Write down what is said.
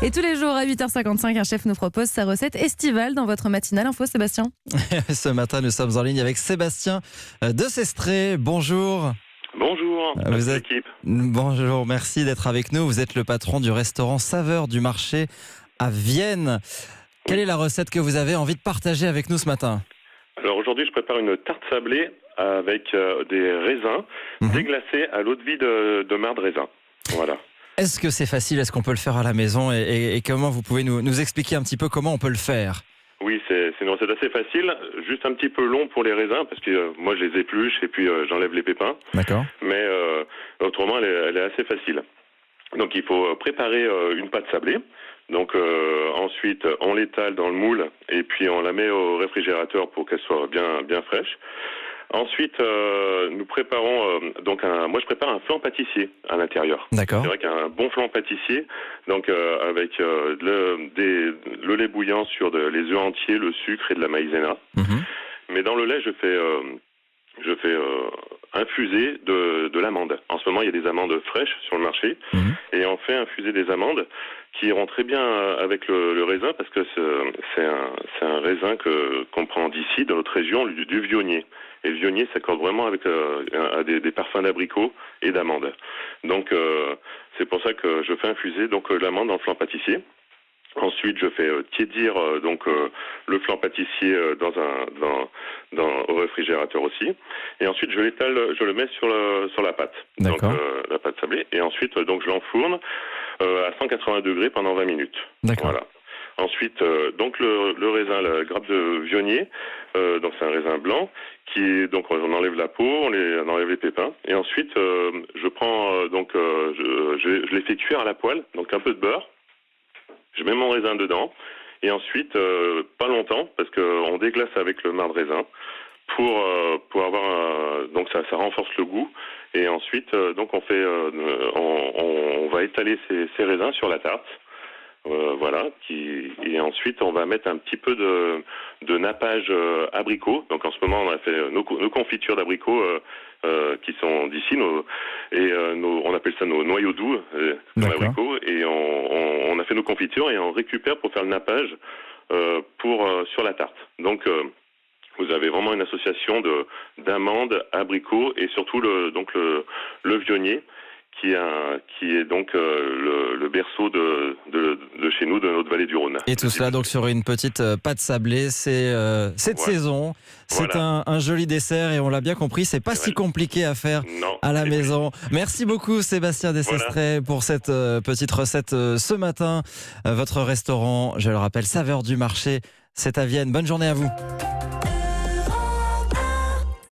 Et tous les jours à 8h55, un chef nous propose sa recette estivale dans votre matinale info, Sébastien. Ce matin, nous sommes en ligne avec Sébastien de Sestré. Bonjour. Bonjour, Vous êtes... l'équipe. Bonjour, merci d'être avec nous. Vous êtes le patron du restaurant Saveur du Marché à Vienne. Quelle est la recette que vous avez envie de partager avec nous ce matin ? Alors aujourd'hui, je prépare une tarte sablée avec des raisins déglacés à l'eau de vie de marc de raisin. Voilà. Est-ce que c'est facile ? Est-ce qu'on peut le faire à la maison ? Et comment vous pouvez nous expliquer un petit peu comment on peut le faire ? Oui, c'est une recette assez facile, juste un petit peu long pour les raisins parce que moi je les épluche et puis j'enlève les pépins. D'accord. Mais autrement, elle est assez facile. Donc il faut préparer une pâte sablée. Donc ensuite, on l'étale dans le moule et puis on la met au réfrigérateur pour qu'elle soit bien fraîche. Ensuite, nous préparons moi je prépare un flan pâtissier à l'intérieur. D'accord. C'est vrai qu'un bon flan pâtissier, donc avec le lait bouillant sur les œufs entiers, le sucre et de la maïzena. Mais dans le lait, je fais infuser de l'amande. En ce moment, il y a des amandes fraîches sur le marché et on fait infuser des amandes qui iront très bien avec le raisin parce que c'est un raisin qu'on prend d'ici, de notre région, du vionnier. Et le vionnier s'accorde vraiment avec des parfums d'abricot et d'amande. Donc c'est pour ça que je fais infuser l'amande dans le flan pâtissier. Ensuite, je fais tiédir le flan pâtissier au réfrigérateur aussi. Et ensuite, je l'étale, je le mets sur la pâte. D'accord. Donc la pâte sablée. Et ensuite, je l'enfourne à 180 degrés pendant 20 minutes. D'accord. Voilà. Ensuite, le raisin, la grappe de vionnier, donc c'est un raisin blanc on enlève la peau, on enlève les pépins, et ensuite je prends je les fais cuire à la poêle, donc un peu de beurre. Je mets mon raisin dedans, et ensuite pas longtemps parce qu'on déglace avec le marc de raisin pour avoir ça renforce le goût, et ensuite on va étaler ces raisins sur la tarte. Et ensuite on va mettre un petit peu de nappage abricot. Donc en ce moment on a fait nos confitures d'abricots qui sont d'ici, on appelle ça nos noyaux doux d'abricots, et on a fait nos confitures et on récupère pour faire le nappage sur la tarte. Donc vous avez vraiment une association d'amandes, abricots et surtout le vionnier qui est donc le berceau de chez nous, de notre vallée du Rhône. Et tout cela donc sur une petite pâte sablée, c'est cette saison. C'est un joli dessert et on l'a bien compris, c'est pas si compliqué à faire à la maison. Merci beaucoup Sébastien Dessestré pour cette petite recette ce matin. Votre restaurant, je le rappelle, Saveur du Marché, c'est à Vienne. Bonne journée à vous.